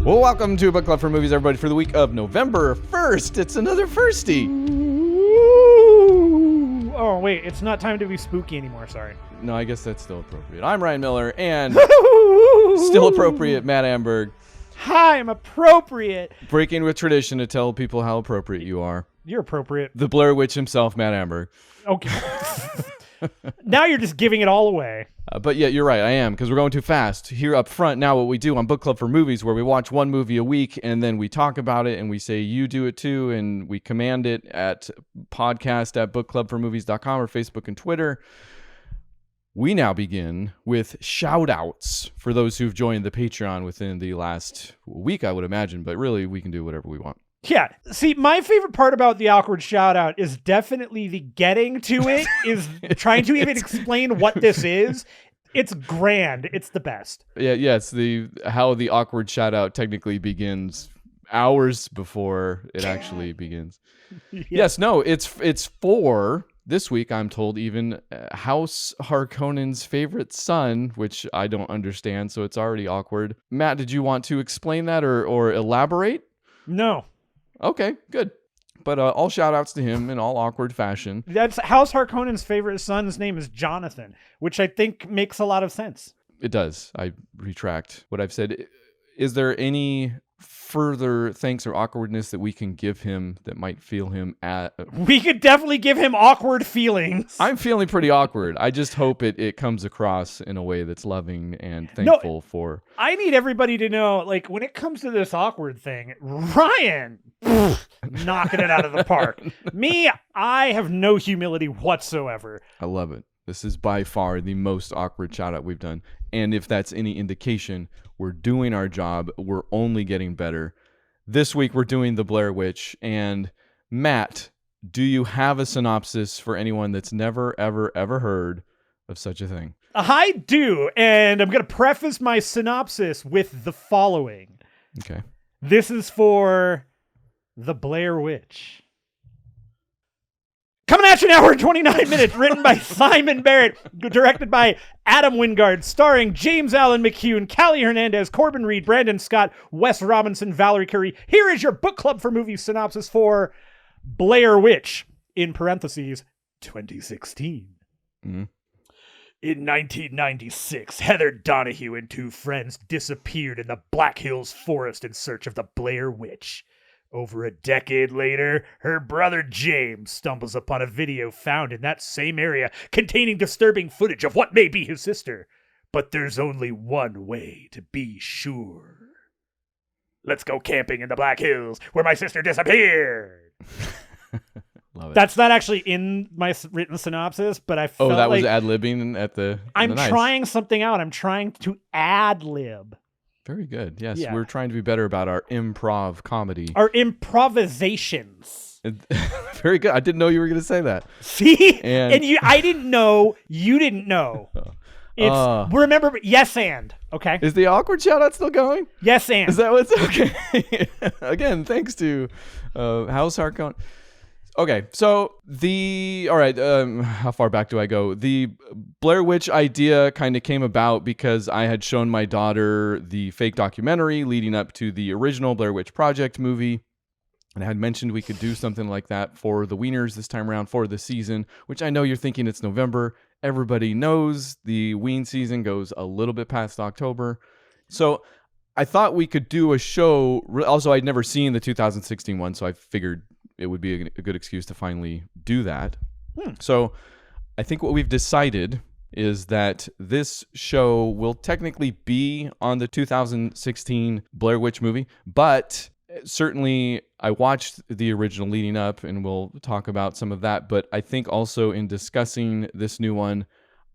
Well, welcome to Book Club for Movies, everybody, for the week of November 1st. It's another firsty. Ooh. Oh, wait, it's not time to be spooky anymore, sorry. No, I guess that's still appropriate. I'm Ryan Miller, and still appropriate, Matt Amberg. Hi, I'm appropriate. Breaking with tradition to tell people how appropriate you are. You're appropriate. The Blair Witch himself, Matt Amberg. Okay. Now you're just giving it all away. But yeah, you're right, I am, because we're going too fast. Here up front, now what we do on Book Club for Movies, where we watch one movie a week, and then we talk about it, and we say, you do it too, and we command it at podcast@bookclubformovies.com or Facebook and Twitter. We now begin with shout-outs for those who've joined the Patreon within the last week, I would imagine, but really, we can do whatever we want. Yeah. See, my favorite part about the awkward shout out is definitely the getting to it, is trying to even explain what this is. It's grand. It's the best. Yeah, it's how the awkward shout out technically begins hours before it actually begins. Yeah. Yes, no, it's for this week, I'm told, even House Harkonnen's favorite son, which I don't understand, so it's already awkward. Matt, did you want to explain that or elaborate? No. Okay, good. But all shout-outs to him in all awkward fashion. That's House Harkonnen's favorite son's name is Jonathan, which I think makes a lot of sense. It does. I retract what I've said. Is there any further thanks or awkwardness that we can give him that might feel him at? We could definitely give him awkward feelings. I'm feeling pretty awkward. I just hope it comes across in a way that's loving and thankful for. I need everybody to know, like, when it comes to this awkward thing, Ryan, knocking it out of the park. Me, I have no humility whatsoever. I love it. This is by far the most awkward shout out we've done. And if that's any indication, we're doing our job. We're only getting better. This week, we're doing The Blair Witch. And Matt, do you have a synopsis for anyone that's never, ever, ever heard of such a thing? I do. And I'm going to preface my synopsis with the following. Okay. This is for The Blair Witch. Coming at you now, we're 29 minutes, written by Simon Barrett, directed by Adam Wingard, starring James Allen McCune, Callie Hernandez, Corbin Reed, Brandon Scott, Wes Robinson, Valerie Curry. Here is your Book Club for Movies synopsis for Blair Witch, in parentheses, 2016. Mm-hmm. In 1996, Heather Donahue and two friends disappeared in the Black Hills forest in search of the Blair Witch. Over a decade later, her brother James stumbles upon a video found in that same area containing disturbing footage of what may be his sister. But there's only one way to be sure. Let's go camping in the Black Hills where my sister disappeared. Love it. That's not actually in my written synopsis, but I felt that like was ad-libbing at the... I'm trying something out. I'm trying to ad-lib. Very good. Yes, yeah. We're trying to be better about our improv comedy. Our improvisations. Very good. I didn't know you were going to say that. See? And I didn't know. You didn't know. It's remember, yes and. Okay. Is the awkward shout-out still going? Yes and. Is that what's... Okay. Again, thanks to House Harkonnen. Okay, so how far back do I go? The Blair Witch idea kind of came about because I had shown my daughter the fake documentary leading up to the original Blair Witch Project movie. And I had mentioned we could do something like that for the Wieners this time around for the season, which I know you're thinking it's November. Everybody knows the Ween season goes a little bit past October. So I thought we could do a show. Also, I'd never seen the 2016 one, so I figured it would be a good excuse to finally do that. So I think what we've decided is that this show will technically be on the 2016 Blair Witch movie, but certainly I watched the original leading up, and we'll talk about some of that. But I think also in discussing this new one,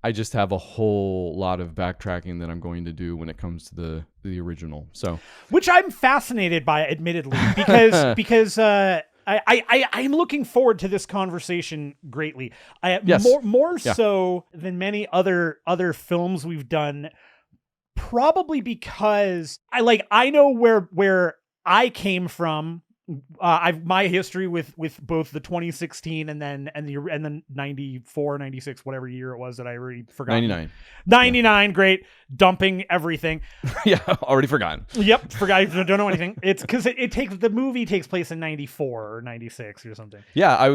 I just have a whole lot of backtracking that I'm going to do when it comes to the original. So, which I'm fascinated by, admittedly, because I'm looking forward to this conversation greatly. More so than many other films we've done, probably because I know where I came from I've my history with both the 2016 and then 94, 96, whatever year it was that I already forgot. 99, great. Dumping everything. Yeah, already forgotten. Yep, forgot. Don't know anything. It's because the movie takes place in 94 or 96 or something. Yeah,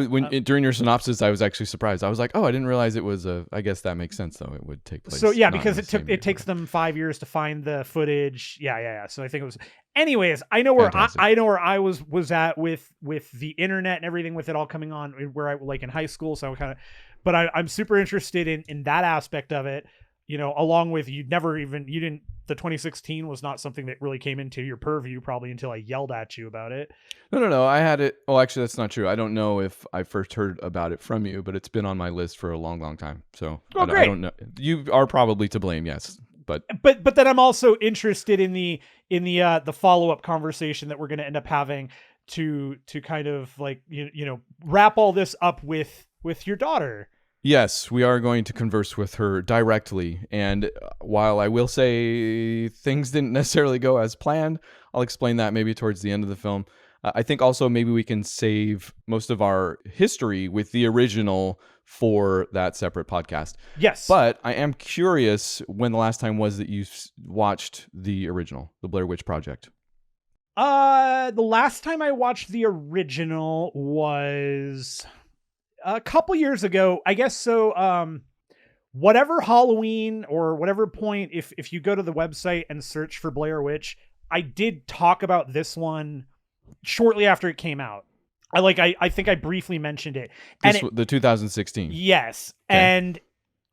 during your synopsis, I was actually surprised. I was like, oh, I didn't realize it was I guess that makes sense though. It would take place. So yeah, because it takes them 5 years to find the footage. Yeah. So I think it was. Anyways, I know where I was at with the internet and everything, with it all coming on, where I like in high school. So but I'm super interested in that aspect of it. Along with the 2016 was not something that really came into your purview probably until I yelled at you about it. No. I had it. Oh, actually, that's not true. I don't know if I first heard about it from you, but it's been on my list for a long, long time. So I don't know. You are probably to blame. Yes. But then I'm also interested in the follow-up conversation that we're going to end up having to kind of like, wrap all this up with your daughter. Yes, we are going to converse with her directly. And while I will say things didn't necessarily go as planned, I'll explain that maybe towards the end of the film. I think also maybe we can save most of our history with the original for that separate podcast. Yes. But I am curious when the last time was that you watched the original, the Blair Witch Project. The last time I watched the original was a couple years ago, I guess. So, whatever Halloween or whatever point, if you go to the website and search for Blair Witch, I did talk about this one shortly after it came out. I think I briefly mentioned it. The 2016. Yes. Okay. And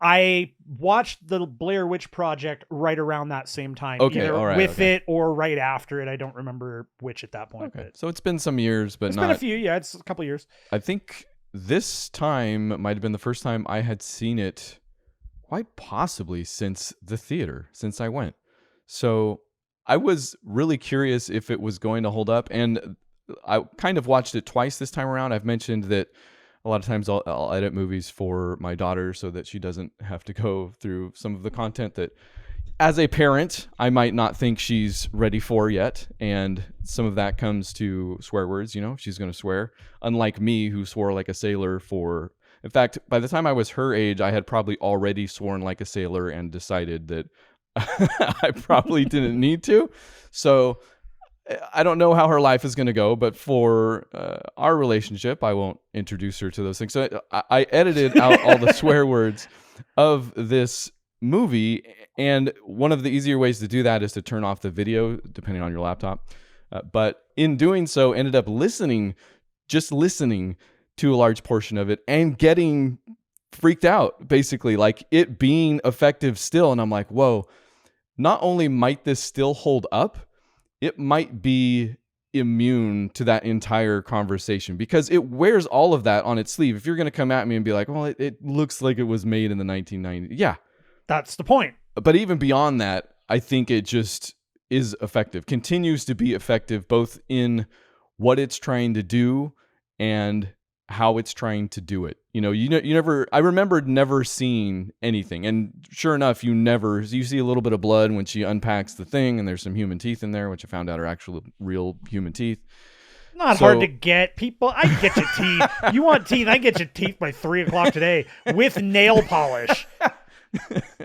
I watched the Blair Witch Project right around that same time. Okay, either all right, with it or right after it. I don't remember which at that point. Okay. So it's been some years, but it's been a few. Yeah, it's a couple years. I think this time might have been the first time I had seen it, quite possibly since the theater, since I went. So I was really curious if it was going to hold up, and I kind of watched it twice this time around. I've mentioned that a lot of times I'll edit movies for my daughter so that she doesn't have to go through some of the content that, as a parent, I might not think she's ready for yet. And some of that comes to swear words. She's going to swear, unlike me, who swore like a sailor in fact, by the time I was her age, I had probably already sworn like a sailor and decided that I probably didn't need to. So I don't know how her life is going to go, but for our relationship, I won't introduce her to those things. So I edited out all the swear words of this movie, and one of the easier ways to do that is to turn off the video, depending on your laptop. But in doing so, ended up listening to a large portion of it and getting freaked out, basically, like it being effective still. And I'm like, whoa, not only might this still hold up, it might be immune to that entire conversation, because it wears all of that on its sleeve. If you're going to come at me and be like, well, it looks like it was made in the 1990s. Yeah. That's the point. But even beyond that, I think it just is effective, continues to be effective, both in what it's trying to do and how it's trying to do it. I remembered never seeing anything. And sure enough, you see a little bit of blood when she unpacks the thing, and there's some human teeth in there, which I found out are actual real human teeth. Not hard to get. People, I get your teeth. You want teeth? I get your teeth by 3:00 today with nail polish.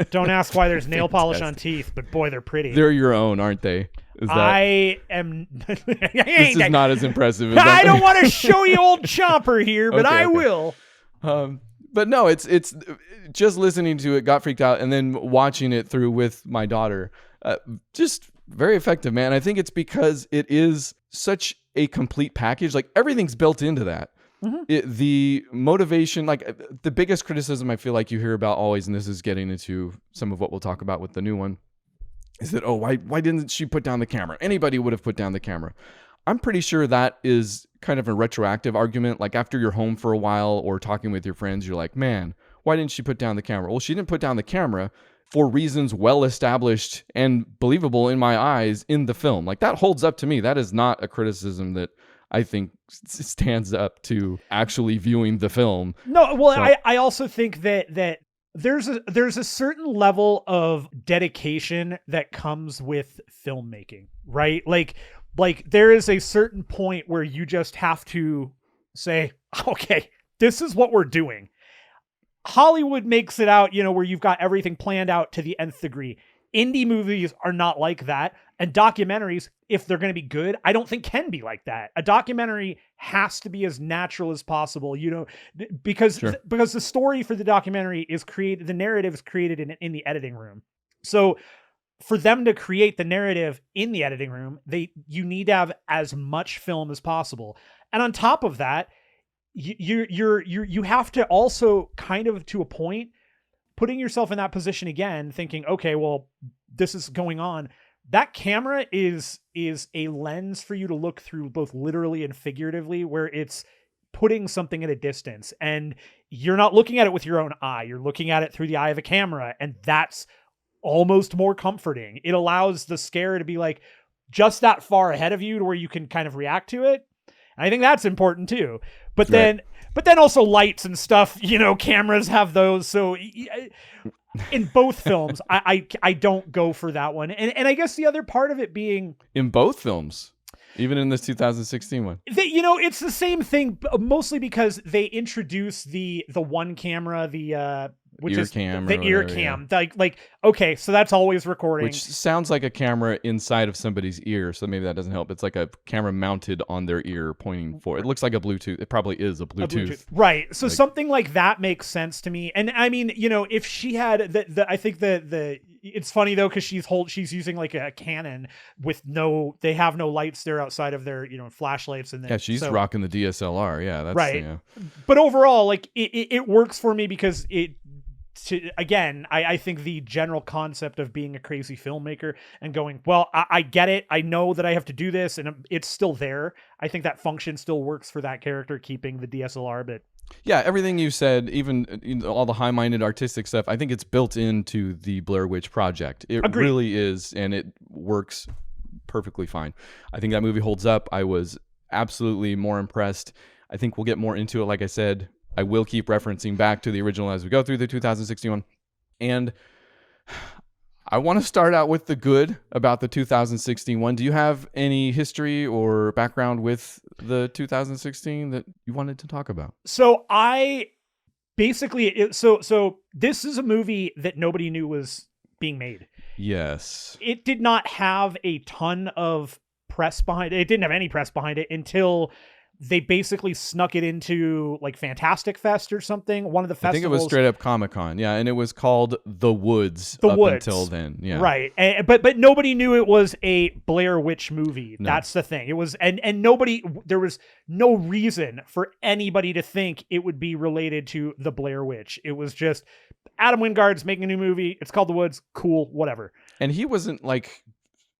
Don't ask why there's nail polish on teeth, but boy, they're pretty. They're your own, aren't they? I am. This is not as impressive as I don't want to show you old Chomper here, but I will. But no, it's just listening to it, got freaked out, and then watching it through with my daughter. Just very effective, man. I think it's because it is such a complete package. Like, everything's built into that. Mm-hmm. The motivation, like the biggest criticism I feel like you hear about always, and this is getting into some of what we'll talk about with the new one, is that, why didn't she put down the camera? Anybody would have put down the camera. I'm pretty sure that is kind of a retroactive argument. Like, after you're home for a while or talking with your friends, you're like, man, why didn't she put down the camera? Well, she didn't put down the camera for reasons well established and believable in my eyes in the film. Like, that holds up to me. That is not a criticism that I think stands up to actually viewing the film. No, well, so, I also think that there's a certain level of dedication that comes with filmmaking, right? Like, Like, there is a certain point where you just have to say, okay, this is what we're doing. Hollywood makes it out, where you've got everything planned out to the nth degree. Indie movies are not like that. And documentaries, if they're going to be good, I don't think can be like that. A documentary has to be as natural as possible, because the story for the documentary is created, the narrative is created in the editing room. So for them to create the narrative in the editing room, you need to have as much film as possible. And on top of that, you have to also, kind of to a point, putting yourself in that position again, thinking, okay, well, this is going on. That camera is a lens for you to look through, both literally and figuratively, where it's putting something at a distance, and you're not looking at it with your own eye. You're looking at it through the eye of a camera, and that's almost more comforting. It allows the scare to be like just that far ahead of you to where you can kind of react to it. And I think that's important too. But then also lights and stuff, cameras have those. So in both films, I don't go for that one. And I guess the other part of it being in both films, even in this 2016 one, it's the same thing, mostly because they introduce the one camera, which is the ear cam. Yeah. Like, okay, so that's always recording. Which sounds like a camera inside of somebody's ear, so maybe that doesn't help. It's like a camera mounted on their ear pointing forward. It looks like a Bluetooth. It probably is a Bluetooth. Right. So something like that makes sense to me. And I mean, if she had I think it's funny though, because she's using like a Canon with they have no lights there outside of their, flashlights. And then, she's rocking the DSLR. Yeah. That's right. Yeah. But overall, like it works for me because I think the general concept of being a crazy filmmaker and going, well, I get it. I know that I have to do this, and it's still there. I think that function still works for that character, keeping the DSLR. But yeah, everything you said, even all the high-minded artistic stuff, I think it's built into the Blair Witch Project. It Agreed. Really is, and it works perfectly fine. I think that movie holds up. I was absolutely more impressed. I think we'll get more into it, like I said. I will keep referencing back to the original as we go through the 2016 one. And I want to start out with the good about the 2016 one. Do you have any history or background with the 2016 that you wanted to talk about? So I basically, so this is a movie that nobody knew was being made. Yes. It did not have a ton of press behind it. It didn't have any press behind it until they basically snuck it into like Fantastic Fest or something. One of the festivals. I think it was straight up Comic-Con. Yeah. And it was called The Woods until then. Yeah. Right. But nobody knew it was a Blair Witch movie. No. That's the thing. It was, and there was no reason for anybody to think it would be related to the Blair Witch. It was just Adam Wingard's making a new movie. It's called The Woods. Cool. Whatever. And he wasn't like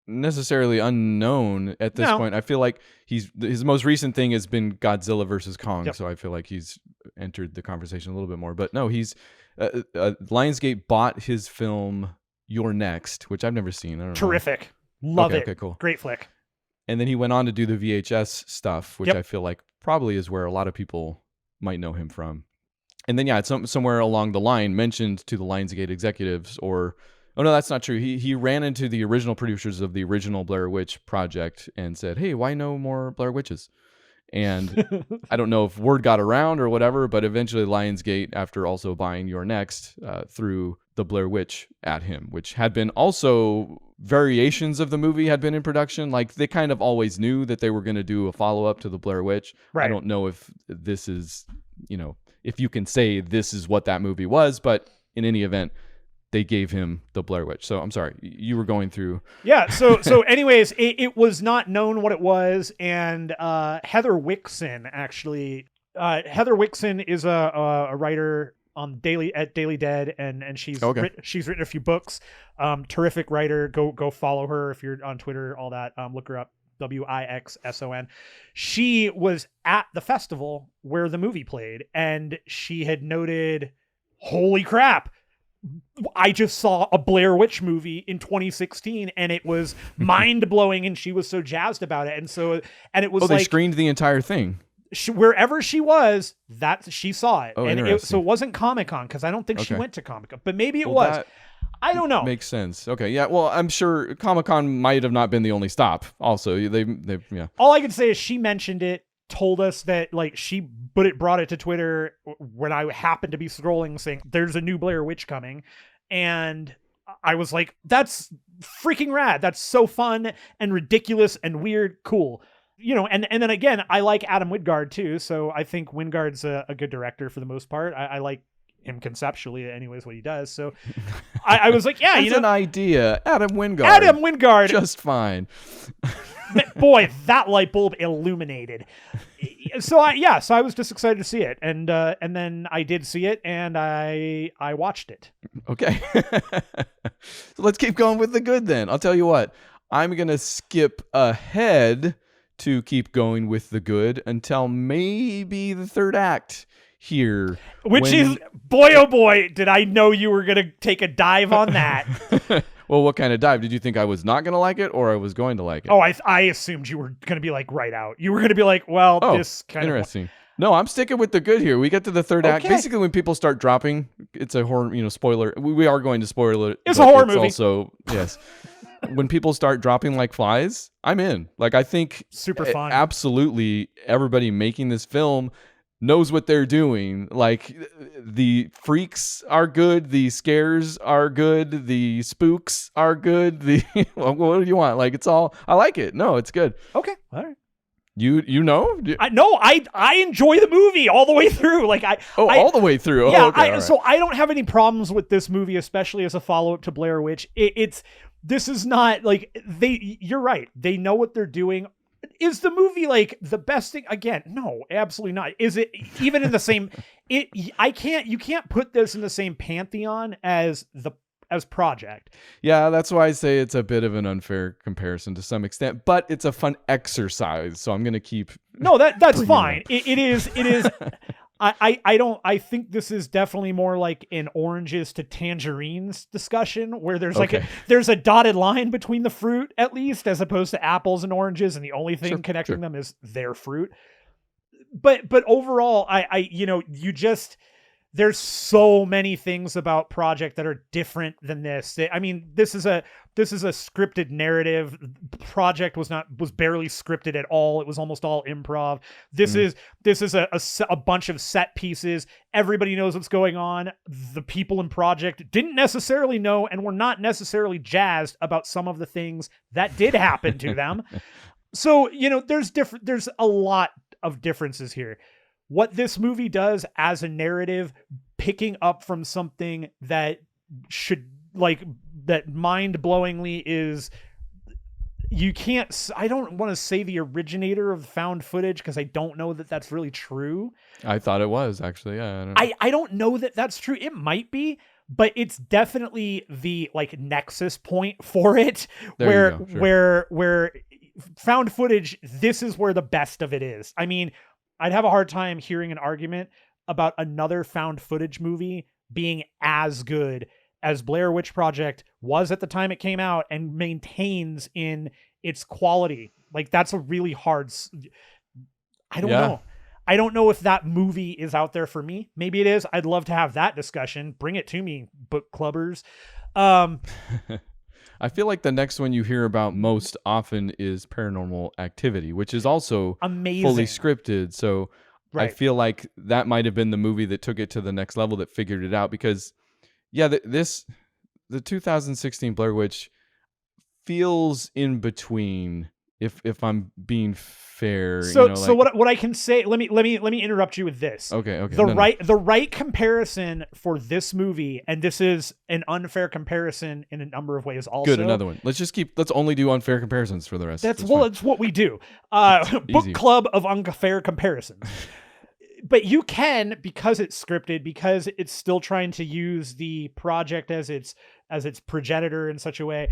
necessarily unknown at this point. I feel like his most recent thing has been Godzilla versus Kong, so I feel like he's entered the conversation a little bit more. But no, he's Lionsgate bought his film You're Next, which I've never seen. I don't Terrific. know. Love it. Okay, cool. Great flick. And then he went on to do the VHS stuff, which I feel like probably is where a lot of people might know him from. And then it's somewhere along the line mentioned to the Lionsgate executives oh, no, that's not true. He ran into the original producers of the original Blair Witch Project and said, hey, why no more Blair Witches? And I don't know if word got around or whatever, but eventually Lionsgate, after also buying Your Next, threw the Blair Witch at him, which had been also variations of the movie had been in production. Like they kind of always knew that they were going to do a follow-up to the Blair Witch. Right. I don't know if this is, if you can say this is what that movie was, but in any event, they gave him the Blair Witch. So I'm sorry, you were going through. Yeah. So anyways, it was not known what it was. And Heather Wixson, actually, Heather Wixson is a writer on Daily Dead, and she's written a few books. Terrific writer. Go follow her if you're on Twitter, all that. Look her up. Wixson. She was at the festival where the movie played, and she had noted, holy crap, I just saw a Blair Witch movie in 2016 and it was mind blowing, and she was so jazzed about it. And it was they screened the entire thing. Wherever she was, she saw it. Oh, and so it wasn't Comic-Con, because I don't think she went to Comic-Con, but maybe it was. I don't know. Makes sense. Okay, yeah. Well, I'm sure Comic-Con might have not been the only stop. Also, they yeah. All I can say is she mentioned it, told us that like brought it to Twitter when I happened to be scrolling, saying there's a new Blair Witch coming, and I was like, that's freaking rad. That's so fun and ridiculous and weird. Cool. And then again, I like Adam Wingard too, so I think Wingard's a good director for the most part. I like him conceptually, anyways, what he does. So I was like, yeah, an idea. Adam Wingard, just fine. Boy, that light bulb illuminated. So I was just excited to see it, and then I did see it, and I watched it. Okay, so let's keep going with the good then. I'll tell you what, I'm gonna skip ahead to keep going with the good until maybe the third act here. Which is, boy, oh boy, did I know you were going to take a dive on that. Well, what kind of dive? Did you think I was not going to like it or I was going to like it? Oh, I assumed you were going to be like right out. You were going to be like, well, this kind interesting. No, I'm sticking with the good here. We get to the third act. Basically, when people start dropping, it's a horror, spoiler. We are going to spoil it. It's a horror movie. Also, yes. When people start dropping like flies, I'm in. Like, I think super fun. Absolutely everybody making this film knows what they're doing. Like, the freaks are good, the scares are good, the spooks are good. What do you want? Like, it's all, I like it. No, it's good. Okay, all right. You know? I enjoy the movie all the way through. Like all the way through. Yeah, okay, so I don't have any problems with this movie, especially as a follow-up to Blair Witch. This is not like you're right. They know what they're doing. Is the movie like the best thing? Again, no, absolutely not. Is it even in the same? You can't put this in the same pantheon as Project. Yeah, that's why I say it's a bit of an unfair comparison to some extent, but it's a fun exercise. So I'm going to keep. No, that's fine. It is. I think this is definitely more like an oranges to tangerines discussion where there's there's a dotted line between the fruit at least, as opposed to apples and oranges. And the only thing connecting them is their fruit. But overall, there's so many things about Project that are different than this. I mean, this is a scripted narrative. Project was barely scripted at all. It was almost all improv. This is a bunch of set pieces. Everybody knows what's going on. The people in Project didn't necessarily know and were not necessarily jazzed about some of the things that did happen to them. So, there's a lot of differences here. What this movie does as a narrative, picking up from something that that mind-blowingly is, I don't want to say the originator of found footage because I don't know that that's really true. I thought it was actually, yeah. I don't know that that's true. It might be, but it's definitely the nexus point for it, where found footage, this is where the best of it is. I mean, I'd have a hard time hearing an argument about another found footage movie being as good as Blair Witch Project was at the time it came out and maintains in its quality. Like, that's a really hard... I don't know. I don't know if that movie is out there for me. Maybe it is. I'd love to have that discussion. Bring it to me, book clubbers. I feel like the next one you hear about most often is Paranormal Activity, which is also amazing, fully scripted. So I feel like that might have been the movie that took it to the next level, that figured it out. Because, the 2016 Blair Witch feels in between. If I'm being fair, so what I can say, let me interrupt you with this. Okay. The right comparison for this movie, and this is an unfair comparison in a number of ways. Also, good, another one. Let's only do unfair comparisons for the rest. It's what we do. Book club of unfair comparisons. But you can, because it's scripted, because it's still trying to use the Project as its progenitor in such a way,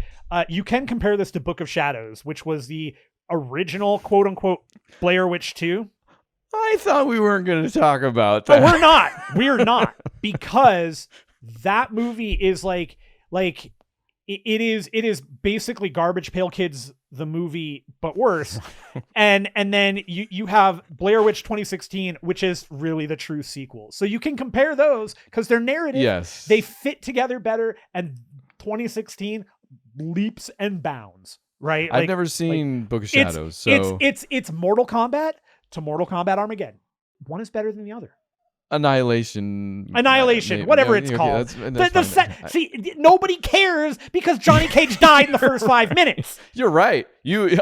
you can compare this to Book of Shadows, which was the original quote unquote Blair Witch 2. I thought we weren't going to talk about that. Oh, we're not, because that movie is like it is basically Garbage Pail Kids the movie, but worse. and then you have Blair Witch 2016, which is really the true sequel. So you can compare those because their narrative, they fit together better, and 2016 leaps and bounds, right? I've never seen Book of Shadows, so it's Mortal Kombat to Mortal Kombat Armageddon. One is better than the other. Annihilation, whatever it's called. See, nobody cares because Johnny Cage died in the first 5 minutes. You're right.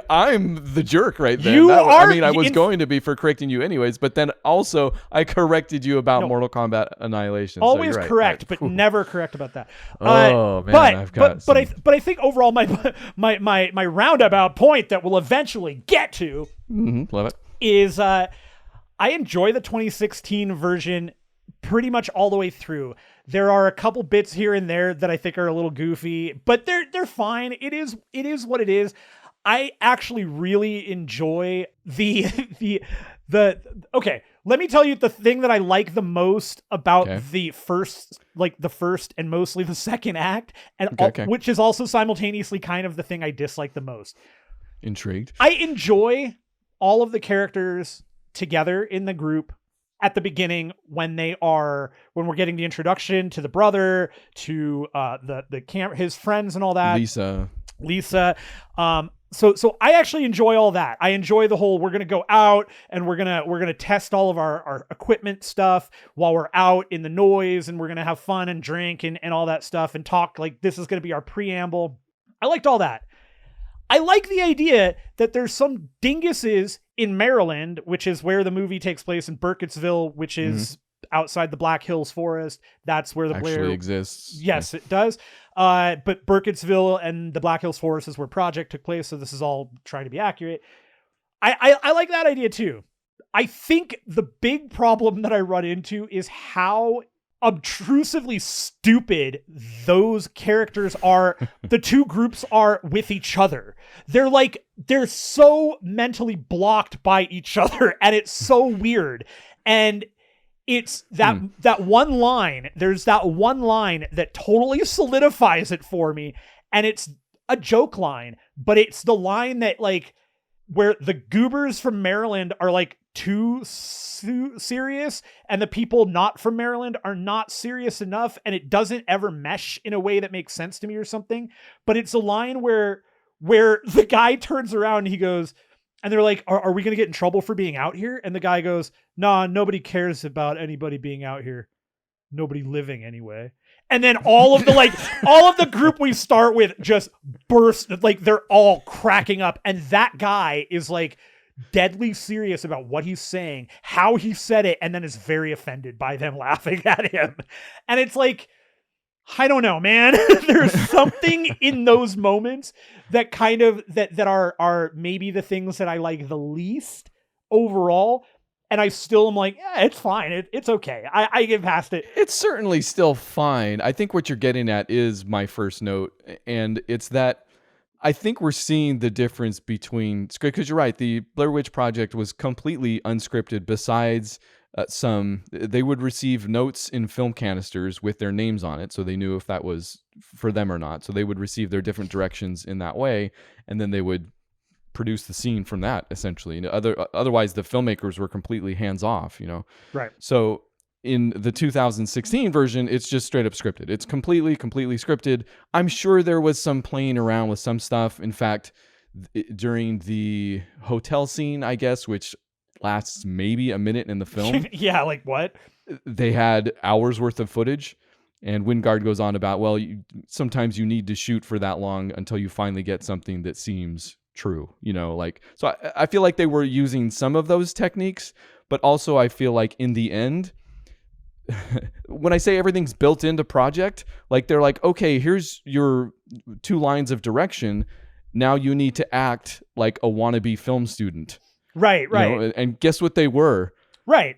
I'm the jerk right there. I was going to be for correcting you anyways, but then also I corrected you about Mortal Kombat Annihilation. Always so correct, but never correct about that. Man, but I think overall my roundabout point that we'll eventually get to love it is I enjoy the 2016 version pretty much all the way through. There are a couple bits here and there that I think are a little goofy, but they're fine. It is what it is. I actually really enjoy the okay, let me tell you the thing that I like the most about the first and mostly the second act, and which is also simultaneously kind of the thing I dislike the most. Intrigued. I enjoy all of the characters together in the group at the beginning when we're getting the introduction to the brother, to his friends and all that. Lisa. So I actually enjoy all that. I enjoy the whole, we're going to go out and we're going to test all of our equipment stuff while we're out in the noise, and we're going to have fun and drink and all that stuff and talk like this is going to be our preamble. I liked all that. I like the idea that there's some dinguses in Maryland, which is where the movie takes place, in Burkittsville, which is outside the Black Hills Forest. That's where the Blair exists. Yes, it does. But Burkittsville and the Black Hills Forest is where Project took place. So this is all trying to be accurate. I like that idea too. I think the big problem that I run into is how obtrusively stupid those characters are. The two groups are with each other. They're so mentally blocked by each other, and it's so weird. And it's that one line. There's that one line that totally solidifies it for me, and it's a joke line, but it's the line that where the goobers from Maryland are too serious, and the people not from Maryland are not serious enough, and it doesn't ever mesh in a way that makes sense to me or something. But it's a line where the guy turns around and he goes, and they're like, are we going to get in trouble for being out here? And the guy goes, nah, nobody cares about anybody being out here. Nobody living anyway. And then all of the group we start with just burst, they're all cracking up. And that guy is deadly serious about what he's saying, how he said it, and then is very offended by them laughing at him. And it's I don't know, man. There's something in those moments that kind of that are maybe the things that I like the least overall. And I still am it's fine. It's okay. I get past it. It's certainly still fine. I think what you're getting at is my first note. And it's that I think we're seeing the difference between, because you're right, the Blair Witch Project was completely unscripted. Besides they would receive notes in film canisters with their names on it, so they knew if that was for them or not. So they would receive their different directions in that way, and then they would produce the scene from that, essentially. Otherwise, the filmmakers were completely hands off, Right. So in the 2016 version, it's just straight up scripted. It's completely scripted. I'm sure there was some playing around with some stuff. In fact, during the hotel scene, I guess, which lasts maybe a minute in the film. Yeah, what? They had hours worth of footage, and Wingard goes on about, sometimes you need to shoot for that long until you finally get something that seems true, so I feel like they were using some of those techniques, but also I feel like in the end, when I say everything's built into Project, they're okay, here's your 2 lines of direction. Now you need to act like a wannabe film student. Right. And guess what they were? Right.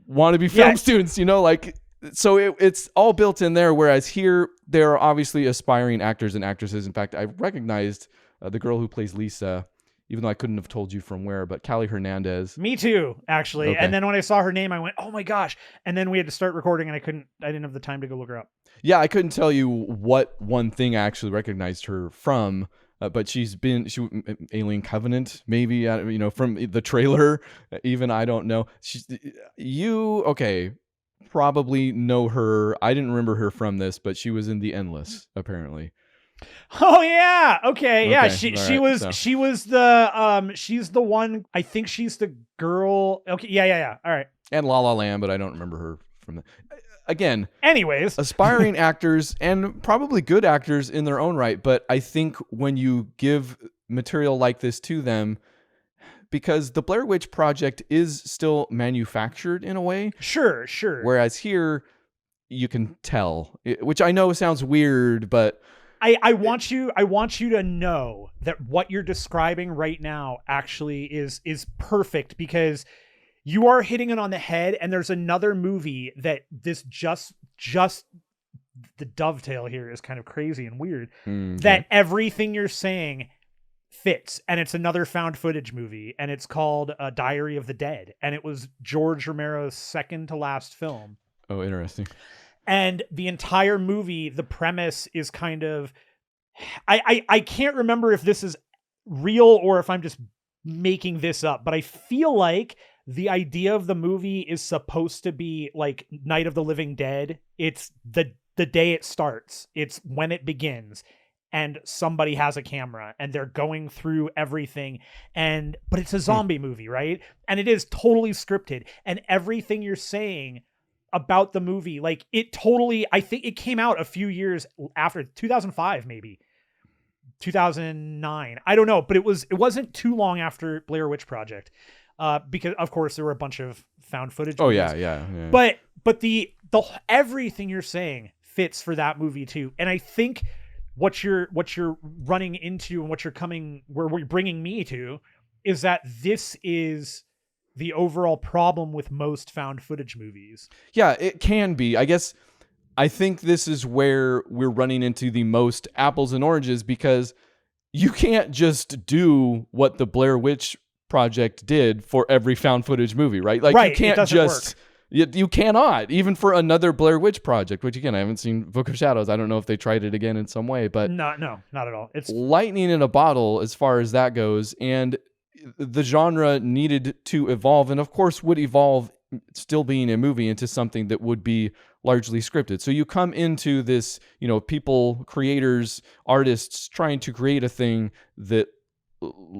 Wannabe film students, so it's all built in there. Whereas here, there are obviously aspiring actors and actresses. In fact, I recognized the girl who plays Lisa, even though I couldn't have told you from where, but Callie Hernandez. Me too, actually. Okay. And then when I saw her name, I went, oh my gosh. And then we had to start recording, and I didn't have the time to go look her up. Yeah, I couldn't tell you what one thing I actually recognized her from, but she Alien Covenant, maybe, from the trailer, even, I don't know. Probably know her. I didn't remember her from this, but she was in The Endless, apparently. Oh yeah. Okay. Yeah. Okay, She all right, was so. she was the she's the one. I think she's the girl. Okay. Yeah. Yeah. Yeah. All right. And La La Land, but I don't remember her from the. Again, Anyways. aspiring actors and probably good actors in their own right, but I think when you give material like this to them, because the Blair Witch Project is still manufactured in a way, Sure. Sure. whereas here you can tell, which I know sounds weird, but I want you to know that what you're describing right now actually is perfect, because you are hitting it on the head. And there's another movie that this just the dovetail here is kind of crazy and weird, that everything you're saying fits. And it's another found footage movie, and it's called Diary of the Dead. And it was George Romero's second to last film. Oh, interesting. And the entire movie, the premise is kind of, I can't remember if this is real or if I'm just making this up, but I feel like the idea of the movie is supposed to be like Night of the Living Dead. It's the day it starts. It's when it begins, and somebody has a camera and they're going through everything. But it's a zombie movie, right? And it is totally scripted, and everything you're saying about the movie, like it totally, I think it came out a few years after, 2005, maybe 2009. I don't know, but it wasn't too long after Blair Witch Project. Because of course there were a bunch of found footage. Oh movies. yeah. But the everything you're saying fits for that movie too. And I think what you're running into and where you're bringing me to is that this is the overall problem with most found footage movies. Yeah, it can be. I think this is where we're running into the most apples and oranges, because you can't just do what the Blair Witch Project did for every found footage movie, right? Like right, you can't just you cannot, even for another Blair Witch Project, which again, I haven't seen Book of Shadows. I don't know if they tried it again in some way, but no, not at all. It's lightning in a bottle as far as that goes. And the genre needed to evolve, and of course would evolve, still being a movie, into something that would be largely scripted. So you come into this, people, creators, artists trying to create a thing that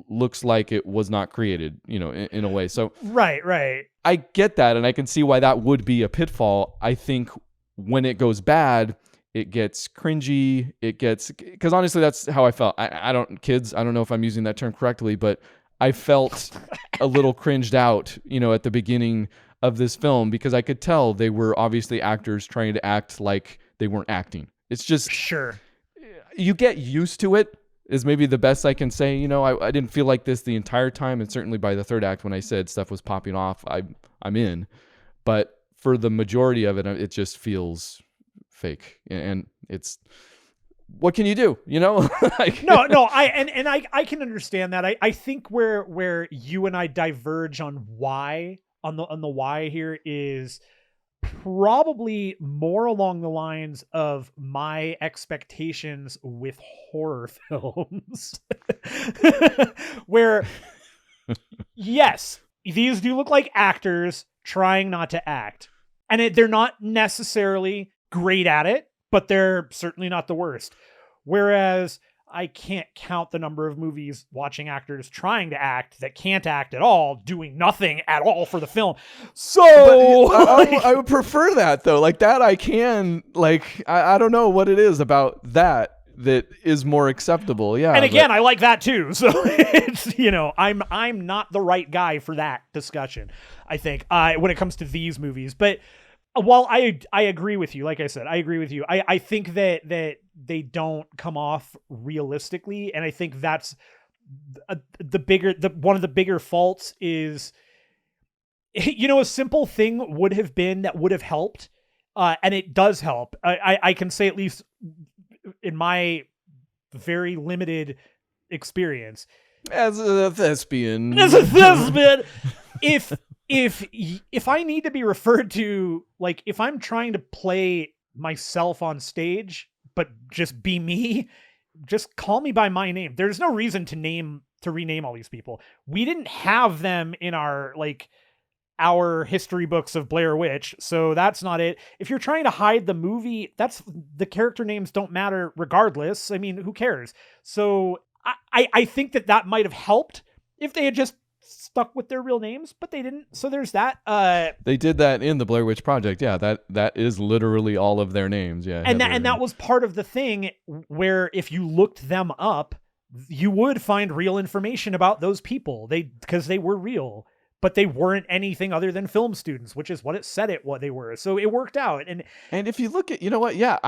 looks like it was not created, in a way. So right. I get that, and I can see why that would be a pitfall. I think when it goes bad, it gets cringy. Because honestly, that's how I felt. I don't know if I'm using that term correctly, but I felt a little cringed out, at the beginning of this film, because I could tell they were obviously actors trying to act like they weren't acting. It's just, sure, you get used to it, is maybe the best I can say. I didn't feel like this the entire time, and certainly by the third act when I said stuff was popping off, I'm in. But for the majority of it, it just feels fake, and it's, what can you do? Like, no, I can understand that. I think where you and I diverge on the why here is probably more along the lines of my expectations with horror films, where yes, these do look like actors trying not to act, and they're not necessarily great at it, but they're certainly not the worst. Whereas I can't count the number of movies watching actors trying to act that can't act at all, doing nothing at all for the film. So I would prefer that, though. Like that, I can, I don't know what it is about that is more acceptable. Yeah. And again, I like that too. So it's, I'm not the right guy for that discussion, I think, when it comes to these movies. But while I agree with you, like I said, I agree with you. I think that they don't come off realistically, and I think that's one of the bigger faults is, a simple thing would have helped, and it does help. I can say, at least in my very limited experience as a thespian, if I need to be referred to, like if I'm trying to play myself on stage, but just be me, just call me by my name. There's no reason to rename all these people. We didn't have them in our our history books of Blair Witch, so that's not it. If you're trying to hide the movie, that's the character names don't matter regardless. I mean, who cares? So I think that might have helped if they had just stuck with their real names, but they didn't. So there's that. They did that in the Blair Witch Project. Yeah, that is literally all of their names. Yeah, and that was part of the thing where if you looked them up, you would find real information about those people. Because they were real, but they weren't anything other than film students, which is what it said what they were. So it worked out. And if you look at, you know what? Yeah,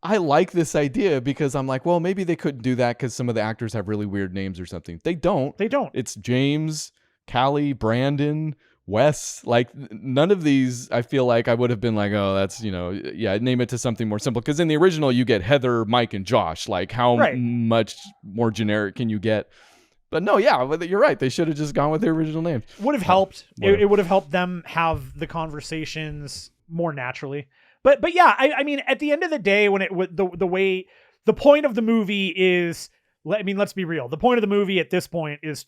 I like this idea because I'm like, well, maybe they couldn't do that because some of the actors have really weird names or something. They don't. It's James, Callie, Brandon, Wes. Like none of these, I feel like I would have been like, oh, that's, name it to something more simple. Because in the original, you get Heather, Mike, and Josh. Like how much more generic can you get? But no, yeah, you're right. They should have just gone with their original names. Would have helped. It would have helped them have the conversations more naturally. But yeah, I mean, at the end of the day, when the point of the movie is, let's be real. The point of the movie at this point is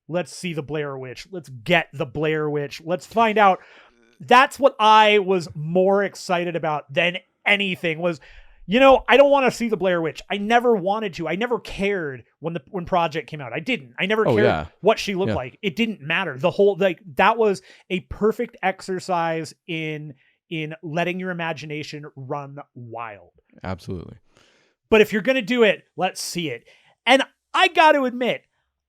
let's see the Blair Witch. Let's get the Blair Witch. Let's find out. That's what I was more excited about than anything was, I don't want to see the Blair Witch. I never wanted to. I never cared when Project came out. I didn't. I never cared what she looked like. It didn't matter. The whole, that was a perfect exercise in letting your imagination run wild. Absolutely. But if you're going to do it, let's see it. And I got to admit,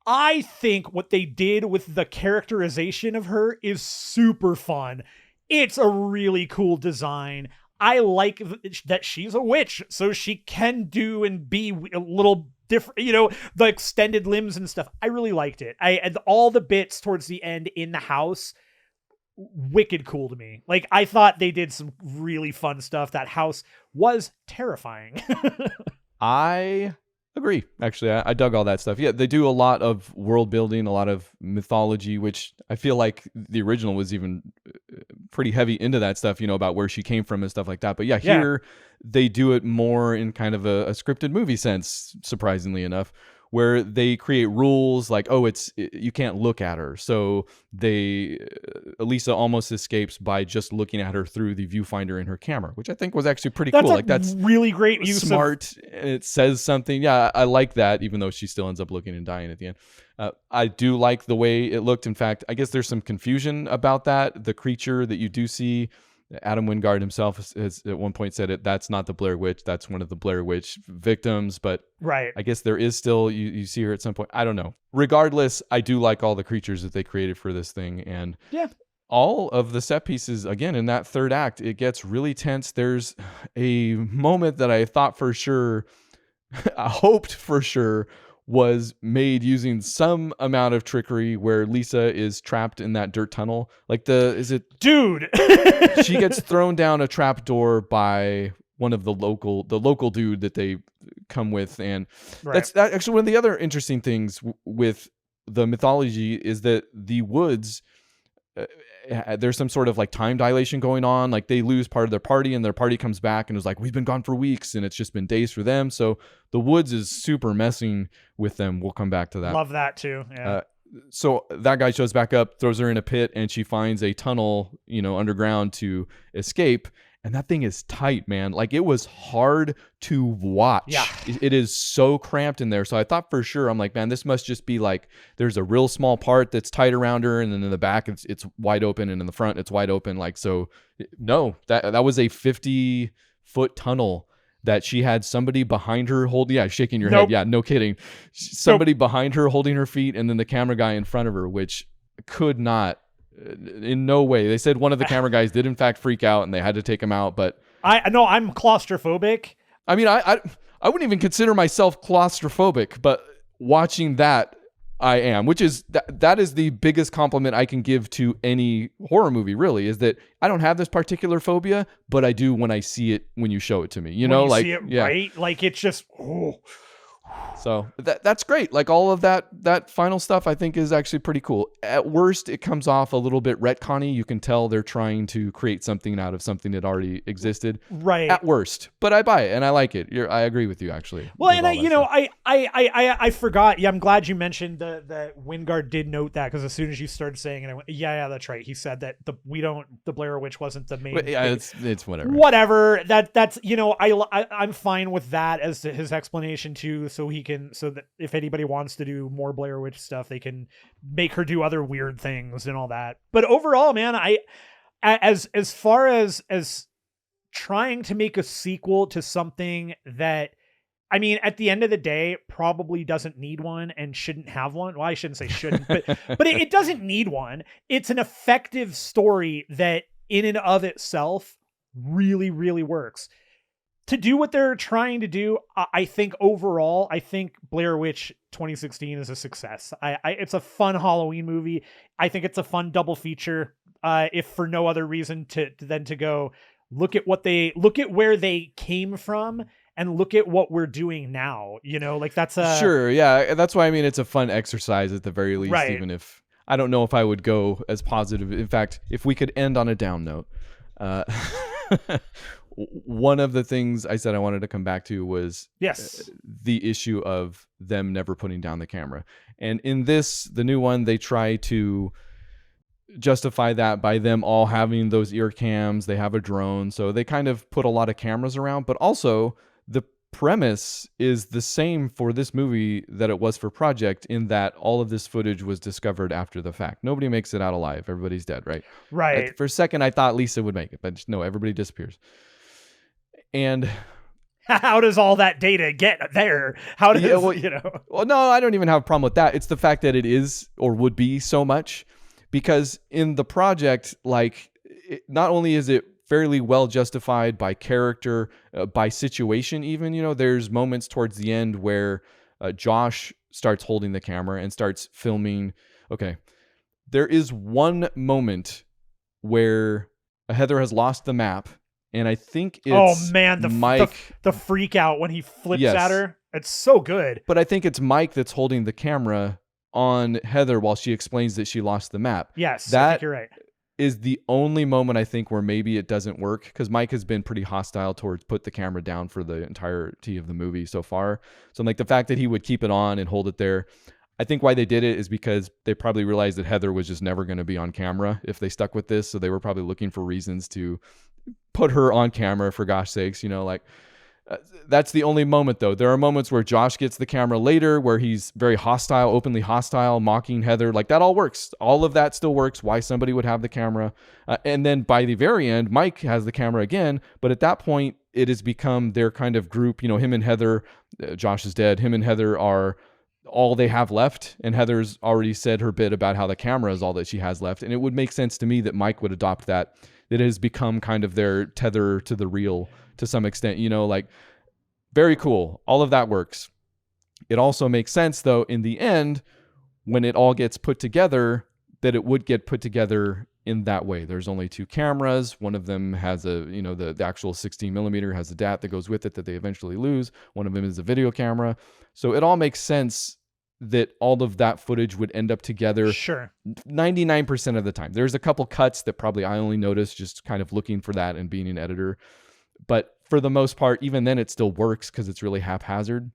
I think what they did with the characterization of her is super fun. It's a really cool design. I like that she's a witch, so she can do and be a little different, the extended limbs and stuff. I really liked it. And all the bits towards the end in the house, wicked cool to me. Like, I thought they did some really fun stuff. That house was terrifying. I agree. Actually, I dug all that stuff. Yeah, they do a lot of world building, a lot of mythology, which I feel like the original was even pretty heavy into that stuff, about where she came from and stuff like that. But yeah, here they do it more in kind of a scripted movie sense, surprisingly enough, where they create rules like, you can't look at her. So Elisa almost escapes by just looking at her through the viewfinder in her camera, which I think was actually pretty cool. That's really great use smart. And it says something. Yeah, I like that, even though she still ends up looking and dying at the end. I do like the way it looked. In fact, I guess there's some confusion about that. The creature that you do see, Adam Wingard himself has at one point said that's not the Blair Witch. That's one of the Blair Witch victims. But I guess there is still, you see her at some point. I don't know. Regardless, I do like all the creatures that they created for this thing. And all of the set pieces, again, in that third act, it gets really tense. There's a moment that I thought for sure, I hoped for sure, was made using some amount of trickery where Lisa is trapped in that dirt tunnel. Dude, she gets thrown down a trap door by one of the local dude that they come with. And that's actually one of the other interesting things with the mythology is that the woods, there's some sort of like time dilation going on. Like they lose part of their party and their party comes back and is like, we've been gone for weeks and it's just been days for them. So the woods is super messing with them. We'll come back to that. Love that too. Yeah. So that guy shows back up, throws her in a pit, and she finds a tunnel, underground to escape. And that thing is tight, man. Like it was hard to watch. Yeah. It is so cramped in there. So I thought for sure, I'm like, man, this must just be like, there's a real small part that's tight around her. And then in the back, it's wide open. And in the front, it's wide open. Like, so no, that was a 50-foot tunnel that she had somebody behind her holding. Yeah. Shaking your head. Yeah. No kidding. Somebody behind her holding her feet. And then the camera guy in front of her, which could not, in no way. They said one of the camera guys did in fact freak out and they had to take him out, but I know I'm claustrophobic. I mean, I wouldn't even consider myself claustrophobic, but watching that I am, which is that is the biggest compliment I can give to any horror movie, really, is that I don't have this particular phobia, but I do when I see it, when you show it to me, see it, right? Like it's just, So that's great. Like all of that final stuff I think is actually pretty cool. At worst, it comes off a little bit retconny. You can tell they're trying to create something out of something that already existed. Right. At worst. But I buy it and I like it. I agree with you actually. Well, and I forgot. Yeah, I'm glad you mentioned that Wingard did note that, because as soon as you started saying it, I went, yeah, that's right. He said that the Blair Witch wasn't the main. But yeah, it's whatever. Whatever. That's I'm fine with that as to his explanation too. So that if anybody wants to do more Blair Witch stuff, they can make her do other weird things and all that. But overall, man, as far as trying to make a sequel to something that, I mean, at the end of the day, probably doesn't need one and shouldn't have one. Well, I shouldn't say shouldn't, but it doesn't need one. It's an effective story that in and of itself really, really works. To do what they're trying to do, I think overall, Blair Witch 2016 is a success. It's a fun Halloween movie. I think it's a fun double feature, if for no other reason than to go look at where they came from and look at what we're doing now. Like that's a sure, yeah. That's why I mean it's a fun exercise at the very least. Right. Even if I don't know if I would go as positive. In fact, if we could end on a down note. One of the things I said I wanted to come back to was the issue of them never putting down the camera. And in the new one, they try to justify that by them all having those ear cams. They have a drone. So they kind of put a lot of cameras around. But also, the premise is the same for this movie that it was for Project, in that all of this footage was discovered after the fact. Nobody makes it out alive. Everybody's dead, right? Right. For a second, I thought Lisa would make it. But no, everybody disappears. And how does all that data get there? How does Well, no, I don't even have a problem with that. It's the fact that it is or would be so much, because in the Project, not only is it fairly well justified by character, by situation, even there's moments towards the end where Josh starts holding the camera and starts filming. Okay, there is one moment where Heather has lost the map. And I think it's the freak out when he flips at her. It's so good. But I think it's Mike that's holding the camera on Heather while she explains that she lost the map. Yes, that I think you're right. Is the only moment I think where maybe it doesn't work, because Mike has been pretty hostile towards put the camera down for the entirety of the movie so far. So the fact that he would keep it on and hold it there, I think why they did it is because they probably realized that Heather was just never going to be on camera if they stuck with this. So they were probably looking for reasons to put her on camera, for gosh sakes, that's the only moment though. There are moments where Josh gets the camera later where he's very hostile, openly hostile, mocking Heather. That all works. All of that still works. Why somebody would have the camera. And then by the very end, Mike has the camera again. But at that point, it has become their kind of group. Him and Heather, Josh is dead. Him and Heather are all they have left. And Heather's already said her bit about how the camera is all that she has left. And it would make sense to me that Mike would adopt that. It has become kind of their tether to the reel to some extent, very cool. All of that works. It also makes sense though, in the end, when it all gets put together, that it would get put together in that way. There's only two cameras. One of them has the actual 16 millimeter has a DAT that goes with it that they eventually lose. One of them is a video camera. So it all makes sense that all of that footage would end up together. Sure. 99% of the time. There's a couple cuts that probably I only noticed just kind of looking for that and being an editor. But for the most part, even then it still works because it's really haphazard.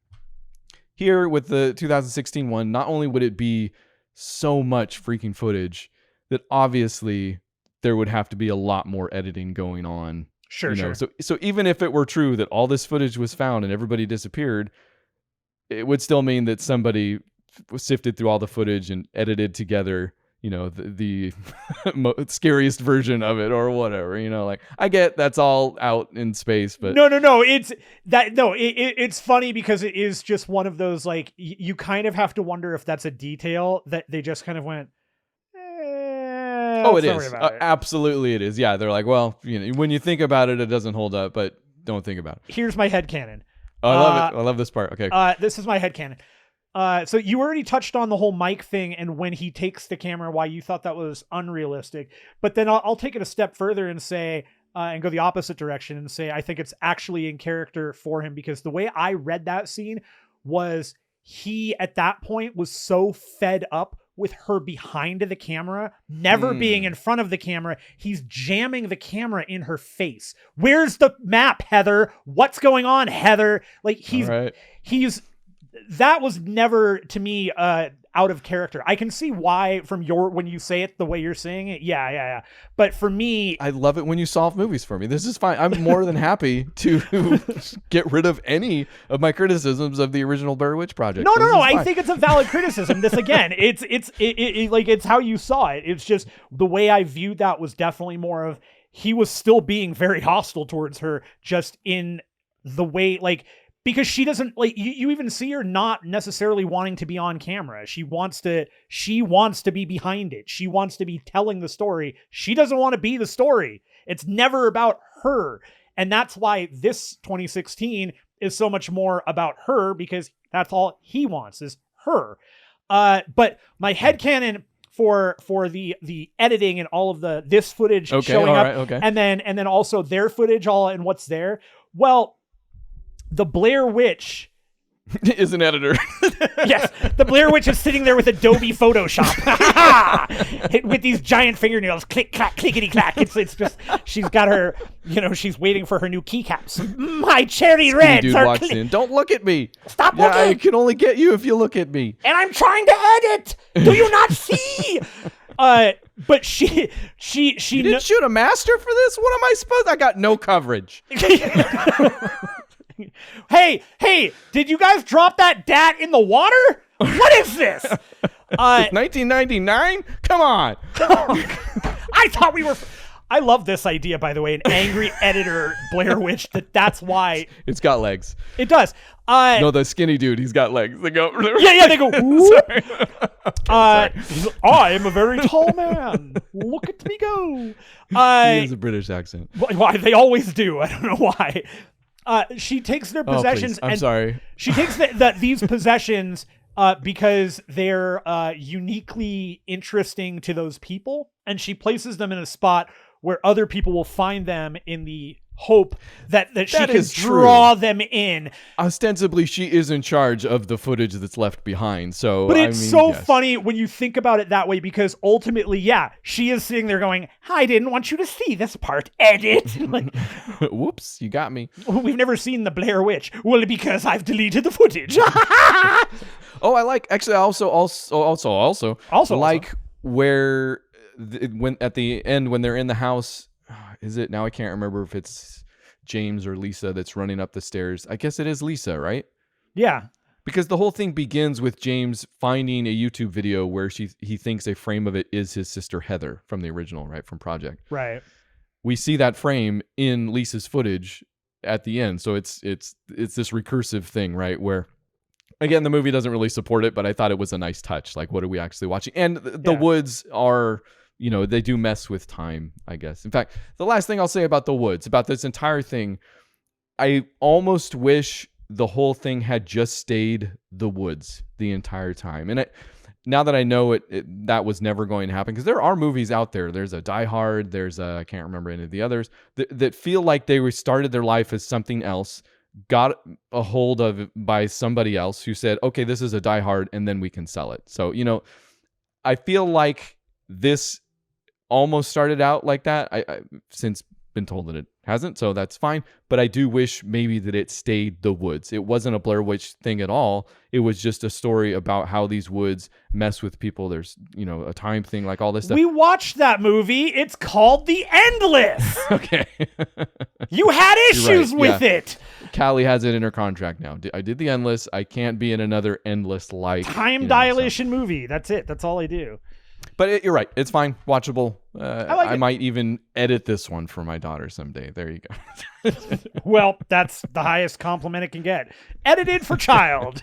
Here with the 2016 one, not only would it be so much freaking footage that obviously there would have to be a lot more editing going on. Sure. So even if it were true that all this footage was found and everybody disappeared, it would still mean that somebody sifted through all the footage and edited together, the scariest version of it or whatever, I get that's all out in space, but no, it's funny because it is just one of those, you kind of have to wonder if that's a detail that they just kind of went, it is. Absolutely it is. Yeah. They're like, well, when you think about it, it doesn't hold up, but don't think about it. Here's my headcanon. Oh, I love it. I love this part. Okay. This is my headcanon. So you already touched on the whole Mike thing and when he takes the camera, why you thought that was unrealistic. But then I'll take it a step further and say, and go the opposite direction and say, I think it's actually in character for him, because the way I read that scene was he at that point was so fed up with her behind the camera, never being in front of the camera. He's jamming the camera in her face. Where's the map, Heather? What's going on, Heather? Like that was never to me out of character. I can see why from when you say it the way you're saying it. Yeah. But for me, I love it when you solve movies for me. This is fine. I'm more than happy to get rid of any of my criticisms of the original Blair Witch Project. No. I think it's a valid criticism. This again, it's how you saw it. It's just the way I viewed that was definitely more of he was still being very hostile towards her, just in the way because she doesn't you even see her not necessarily wanting to be on camera. She wants to be behind it. She wants to be telling the story. She doesn't want to be the story. It's never about her. And that's why this 2016 is so much more about her, because that's all he wants is her. But my headcanon for the editing and all of this footage showing up, and then also their footage all and what's there. Well, the Blair Witch is an editor. Yes, the Blair Witch is sitting there with Adobe Photoshop with these giant fingernails, click clack clickety clack. It's just she's got her, she's waiting for her new keycaps. My cherry reds dude are walks in. Don't look at me. Stop looking. I can only get you if you look at me. And I'm trying to edit. Do you not see? But she You didn't shoot a master for this? What am I supposed? I got no coverage. Hey, did you guys drop that dat in the water? What is this? 1999? Come on. I thought we were... I love this idea, by the way, an angry editor Blair Witch, that's why... It's got legs. It does. No, the skinny dude, he's got legs. They go... Yeah, they go... Sorry. I'm a very tall man. Look at me go. He has a British accent. Why they always do. I don't know why. She takes their possessions. I'm sorry. She takes these possessions because they're uniquely interesting to those people, and she places them in a spot where other people will find them in the hope that she can draw them in. Ostensibly, she is in charge of the footage that's left behind. So, but it's funny when you think about it that way, because ultimately, she is sitting there going, "I didn't want you to see this part. Edit." Whoops, you got me. We've never seen the Blair Witch. Well, because I've deleted the footage. Oh, I like. Actually, I also like where when at the end when they're in the house. Is it now? I can't remember if it's James or Lisa that's running up the stairs. I guess it is Lisa, right? Yeah. Because the whole thing begins with James finding a YouTube video where he thinks a frame of it is his sister Heather from the original, right? From Project. Right. We see that frame in Lisa's footage at the end. So it's this recursive thing, right? Where, again, the movie doesn't really support it, but I thought it was a nice touch. Like, what are we actually watching? And the woods are... they do mess with time, I guess. In fact, the last thing I'll say about the woods, about this entire thing, I almost wish the whole thing had just stayed the woods the entire time. And now that I know that was never going to happen, because there are movies out there. There's a Die Hard. There's I can't remember any of the others that feel like they restarted their life as something else, got a hold of it by somebody else who said, okay, this is a Die Hard, and then we can sell it. So, I feel like this almost started out like that. I've since been told that it hasn't, so that's fine. But I do wish maybe that it stayed the woods. It wasn't a Blair Witch thing at all. It was just a story about how these woods mess with people. There's, a time thing, like all this stuff. We watched that movie. It's called The Endless. Okay. You had issues with it. Callie has it in her contract now. I did The Endless. I can't be in another Endless like time dilation movie. That's it. That's all I do. But you're right. It's fine. Watchable. I it. might even edit this one for my daughter someday. There you go. Well, that's the highest compliment it can get. Edited for child.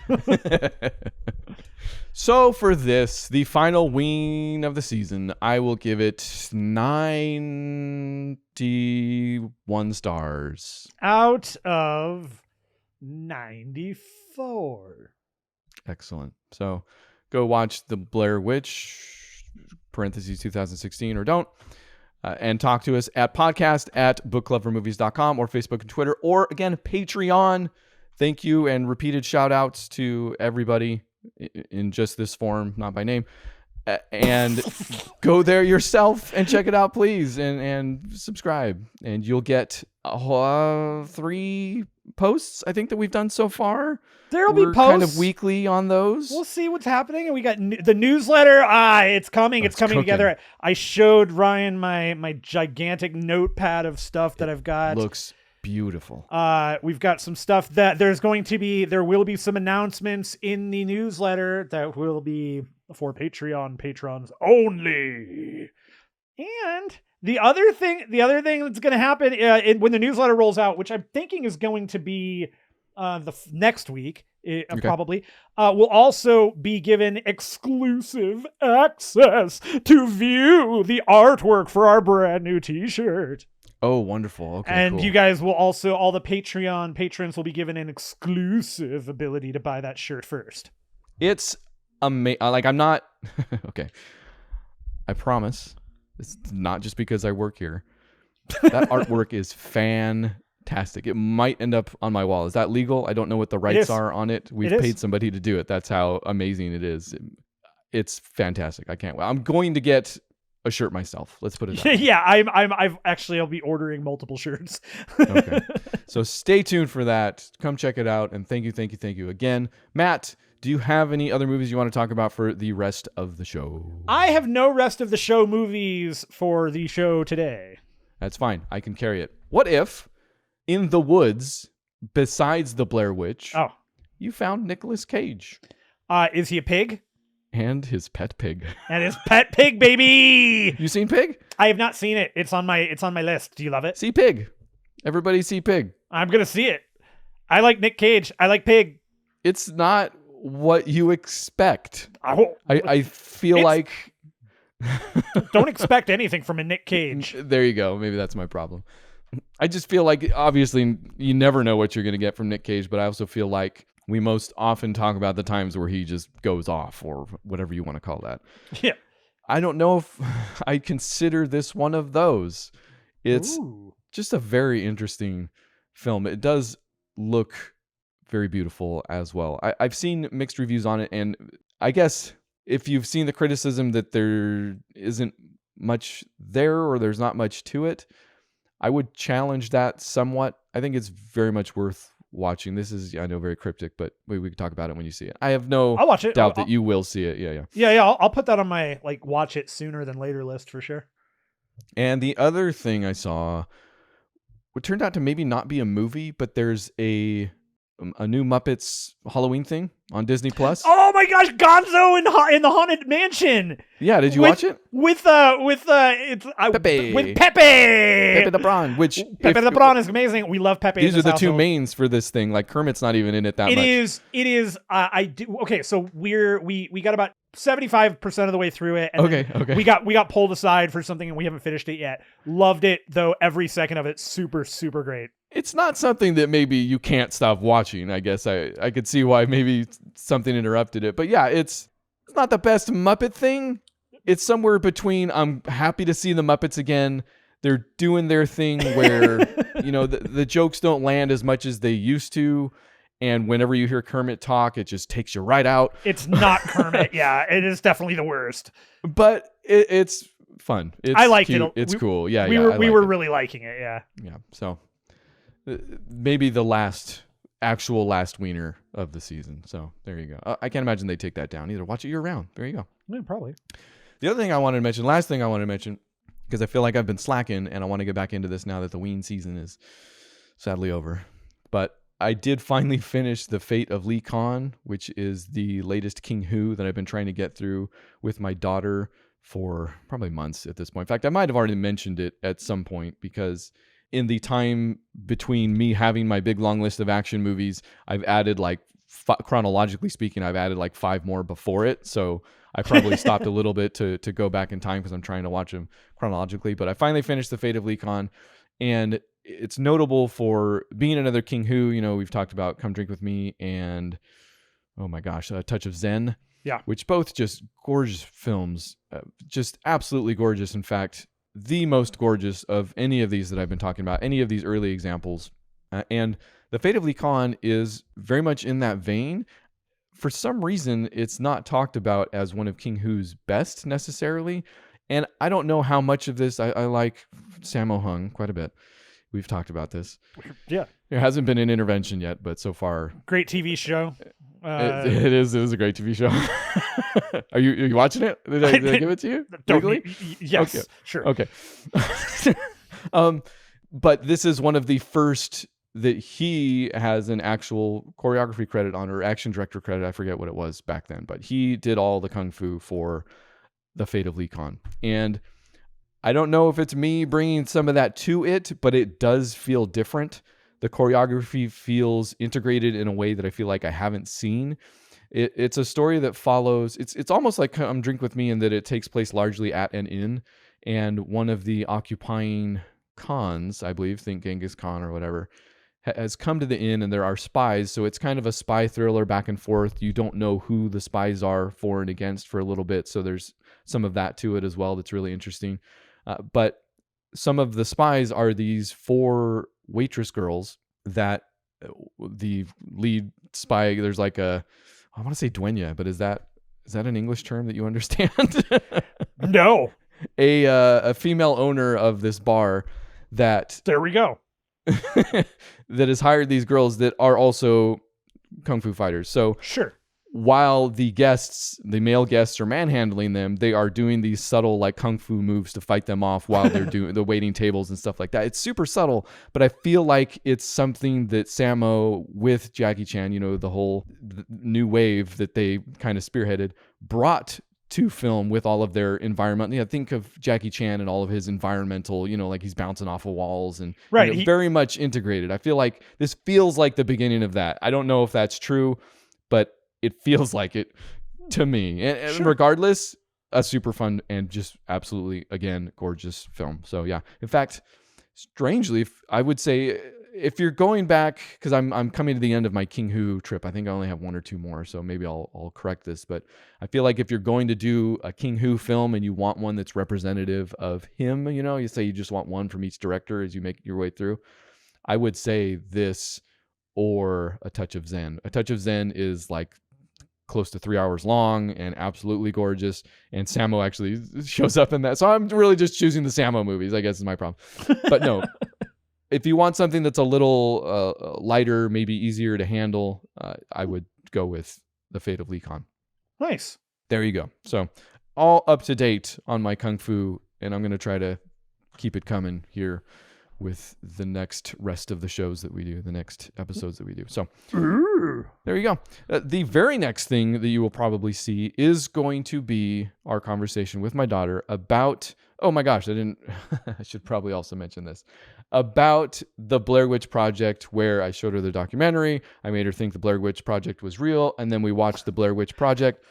So for this, the final ween of the season, I will give it 91 stars. Out of 94. Excellent. So go watch The Blair Witch... parentheses 2016 or don't, and talk to us at podcast@booklovermovies.com or Facebook and Twitter, or again, Patreon. thank you and repeated shout outs to everybody in just this form, not by name. And go there yourself and check it out, please, and subscribe, and you'll get 3 posts I think that we've done so far. There'll We're be posts kind of weekly on those. We'll see what's happening, and we got the newsletter. It's coming. It's coming together. I showed Ryan my gigantic notepad of stuff that I've got. Looks beautiful. We've got some stuff that there will be some announcements in the newsletter that will be for patrons only. And the other thing that's going to happen when the newsletter rolls out, which I'm thinking is going to be next week, probably, will also be given exclusive access to view the artwork for our brand new t-shirt. Oh, wonderful. Okay, and cool. You guys will also, all the Patreon patrons will be given an exclusive ability to buy that shirt first. It's amazing. Like, I'm not... Okay. I promise. It's not just because I work here. That artwork is fantastic. It might end up on my wall. Is that legal? I don't know what the rights are on it. We've paid somebody to do it. That's how amazing it is. It's fantastic. I can't wait. I'm going to get a shirt myself. Let's put it that way. Yeah, I'll be ordering multiple shirts. Okay. So stay tuned for that. Come check it out. And thank you again. Matt, do you have any other movies you want to talk about for the rest of the show? I have no rest of the show movies for the show today. That's fine. I can carry it. What if in the woods, besides the Blair Witch, you found Nicolas Cage? Is he a pig? And his pet pig. And his pet pig, baby! You seen Pig? I have not seen it. It's on my list. Do you love it? See Pig. Everybody see Pig. I'm going to see it. I like Nick Cage. I like Pig. It's not what you expect. I feel like... Don't expect anything from a Nick Cage. There you go. Maybe that's my problem. I just feel like, obviously, you never know what you're going to get from Nick Cage, but I also feel like we most often talk about the times where he just goes off, or whatever you want to call that. Yeah. I don't know if I consider this one of those. It's just a very interesting film. It does look very beautiful as well. I've seen mixed reviews on it, and I guess if you've seen the criticism that there isn't much there, or there's not much to it, I would challenge that somewhat. I think it's very much worth watching. This is, I know, very cryptic, but we can talk about it when you see it. I have no I'll watch it. doubt that you will see it. Yeah. Yeah. I'll put that on my watch it sooner than later list for sure. And the other thing I saw, what turned out to maybe not be a movie, but there's a new Muppets Halloween thing on Disney Plus. Oh my gosh, Gonzo in the Haunted Mansion. Yeah, did you watch it? With Pepe. With Pepe the Prawn, which Pepe the Prawn is amazing. We love Pepe. These are the two mains for this thing. Like, Kermit's not even in it that much. It is. Okay, so we got about 75% of the way through it. And okay. We got pulled aside for something and we haven't finished it yet. Loved it though. Every second of it, super, super great. It's not something that maybe you can't stop watching. I guess I could see why maybe something interrupted it. But yeah, it's not the best Muppet thing. It's somewhere between I'm happy to see the Muppets again. They're doing their thing where, the jokes don't land as much as they used to. And whenever you hear Kermit talk, it just takes you right out. It's not Kermit. Yeah, it is definitely the worst. But it's fun. I liked it. It's cool. Yeah, we were really liking it. Yeah. Yeah. So maybe the last weener of the season. So there you go. I can't imagine they take that down either. Watch it year round. There you go. Yeah, probably. The other thing last thing I wanted to mention, because I feel like I've been slacking and I want to get back into this now that the Ween season is sadly over. But I did finally finish The Fate of Lee Khan, which is the latest King Hu that I've been trying to get through with my daughter for probably months at this point. In fact, I might have already mentioned it at some point, because in the time between me having my big long list of action movies, I've added chronologically speaking, I've added 5 more before it. So I probably stopped a little bit to go back in time because I'm trying to watch them chronologically. But I finally finished The Fate of Lee Khan, and it's notable for being another King Hu. We've talked about Come Drink With Me and, oh my gosh, A Touch of Zen. Yeah. Which both just gorgeous films, just absolutely gorgeous. In fact, the most gorgeous of any of these that I've been talking about, any of these early examples. And The Fate of Lee Khan is very much in that vein. For some reason, it's not talked about as one of King Hu's best necessarily. And I don't know how much of this I like Sammo Hung quite a bit. We've talked about this. Yeah. There hasn't been an intervention yet, but so far. Great TV show. It is a great TV show. Are you watching it? Did I give it to you? Yes. Okay. Sure. Okay. But this is one of the first that he has an actual choreography credit on, or action director credit. I forget what it was back then, but he did all the kung fu for The Fate of Lee Khan. And I don't know if it's me bringing some of that to it, but it does feel different. The choreography feels integrated in a way that I feel like I haven't seen. It's a story that follows, it's almost like Come Drink With Me in that it takes place largely at an inn, and one of the occupying Khans, I believe, think Genghis Khan or whatever, has come to the inn, and there are spies. So it's kind of a spy thriller back and forth. You don't know who the spies are for and against for a little bit. So there's some of that to it as well. That's really interesting. But some of the spies are these 4 waitress girls that the lead spy, there's like I want to say dueña, but is that an English term that you understand? No. A female owner of this bar that there we go. that has hired these girls that are also kung fu fighters. So sure, while the male guests are manhandling them, they are doing these subtle like kung fu moves to fight them off while they're doing the waiting tables and stuff like that. It's super subtle, but I feel like it's something that Sammo with Jackie Chan, the whole new wave that they kind of spearheaded, brought to film with all of their environment. Think of Jackie Chan and all of his environmental, like he's bouncing off of walls and right. Very much integrated. I feel like this feels like the beginning of that. I don't know if that's true, but it feels like it to me. And sure. Regardless, a super fun and just absolutely, again, gorgeous film. So yeah, in fact, strangely, I would say if you're going back, because I'm coming to the end of my King Hu trip, I think I only have 1 or 2 more, so maybe I'll correct this. But I feel like if you're going to do a King Hu film and you want one that's representative of him, you say you just want one from each director as you make your way through, I would say this or A Touch of Zen. A Touch of Zen is like close to 3 hours long and absolutely gorgeous, and Sammo actually shows up in that. So I'm really just choosing the Sammo movies, I guess is my problem. But no. If you want something that's a little lighter, maybe easier to handle, I would go with The Fate of Lee Khan. Nice. There you go. So all up to date on my Kung Fu, and I'm going to try to keep it coming here with the next rest of the shows that we do, the next episodes that we do. So there you go. The very next thing that you will probably see is going to be our conversation with my daughter about, oh my gosh, I should probably also mention this, about the Blair Witch Project, where I showed her the documentary. I made her think the Blair Witch Project was real, and then we watched the Blair Witch Project.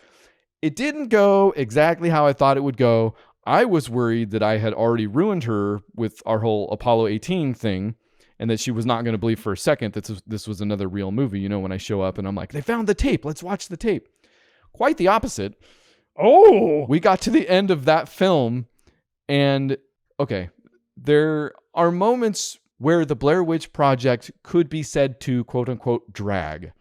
It didn't go exactly how I thought it would go. I was worried that I had already ruined her with our whole Apollo 18 thing, and that she was not going to believe for a second that this was another real movie. When I show up and I'm like, they found the tape, let's watch the tape. Quite the opposite. Oh! We got to the end of that film, and okay, there are moments where the Blair Witch Project could be said to quote unquote drag.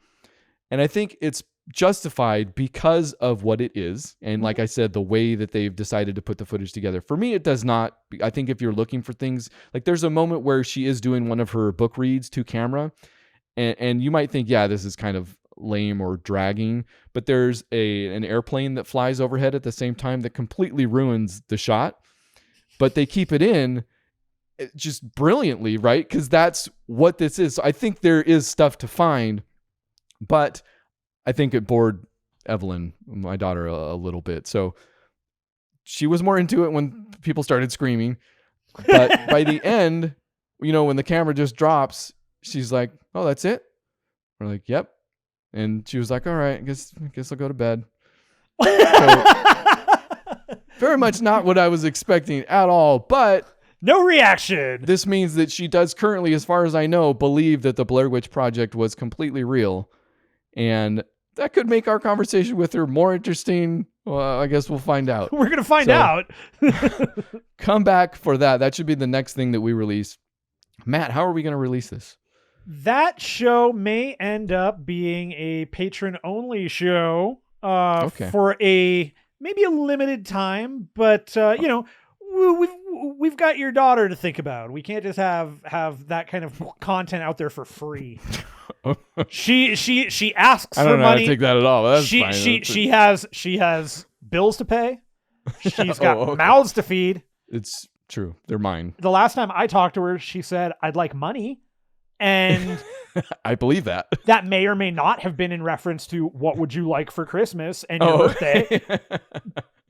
And I think it's justified because of what it is. And like I said, the way that they've decided to put the footage together. For me, it does not. I think if you're looking for things, like there's a moment where she is doing one of her book reads to camera. And you might think, yeah, this is kind of lame or dragging. But there's an airplane that flies overhead at the same time that completely ruins the shot. But they keep it in just brilliantly, right? Because that's what this is. So I think there is stuff to find. But I think it bored Evelyn, my daughter, a little bit. So she was more into it when people started screaming. But by the end, when the camera just drops, she's like, oh, that's it? We're like, yep. And she was like, all right, I guess I'll go to bed. So, very much not what I was expecting at all. But no reaction. This means that she does currently, as far as I know, believe that the Blair Witch Project was completely real. And that could make our conversation with her more interesting. Well, I guess we'll find out. We're going to find out. Come back for that. That should be the next thing that we release. Matt, how are we going to release this? That show may end up being a patron-only show for maybe a limited time, but we've got your daughter to think about. We can't just have that kind of content out there for free. She asks I don't for know money. how to take that at all. But that's fine. She has bills to pay. She's got mouths to feed. It's true. They're mine. The last time I talked to her, she said, "I'd like money." And I believe that. That may or may not have been in reference to what would you like for Christmas and your birthday.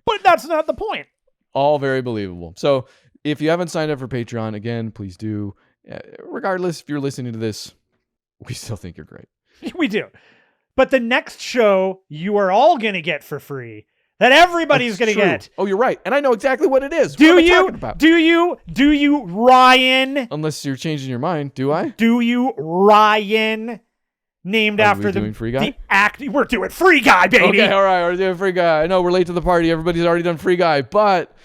But that's not the point. All very believable. So if you haven't signed up for Patreon, again, please do. Regardless, if you're listening to this, we still think you're great. We do. But the next show you are all going to get for free, that everybody's going to get. Oh, you're right. And I know exactly what it is. Do what am I you? talking about? Do you, Ryan? Unless you're changing your mind, do I? Do you, Ryan? Named after doing Free Guy? We're doing Free Guy, baby. Okay, all right. We're doing Free Guy. I know we're late to the party. Everybody's already done Free Guy. But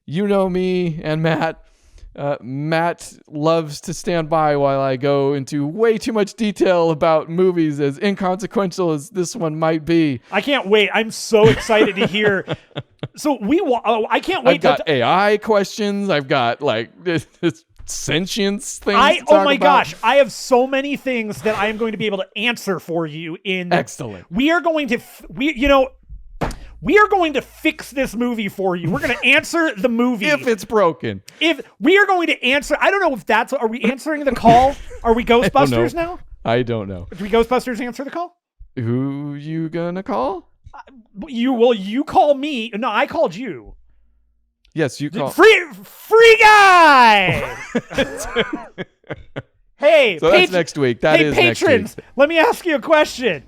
you know me and Matt. Matt loves to stand by while I go into way too much detail about movies, as inconsequential as this one might be. I can't wait. I'm so excited to hear. So I can't wait. I've got AI questions. I've got like this sentience things. Oh my gosh! I have so many things that I am going to be able to answer for you. Excellent. We are going to we are going to fix this movie for you. We're going to answer the movie. If it's broken. If we are going to answer, I don't know if are we answering the call? Are we Ghostbusters now? I don't know. Do we Ghostbusters answer the call? Who you gonna call? You call me. No, I called you. Yes, you call. Free Guy! Hey, so that's next week. That is patrons, next week. Let me ask you a question.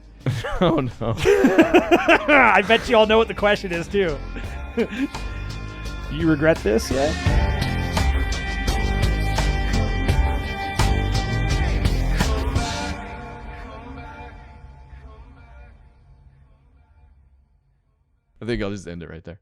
Oh no. I bet you all know what the question is too. You regret this yet? I think I'll just end it right there.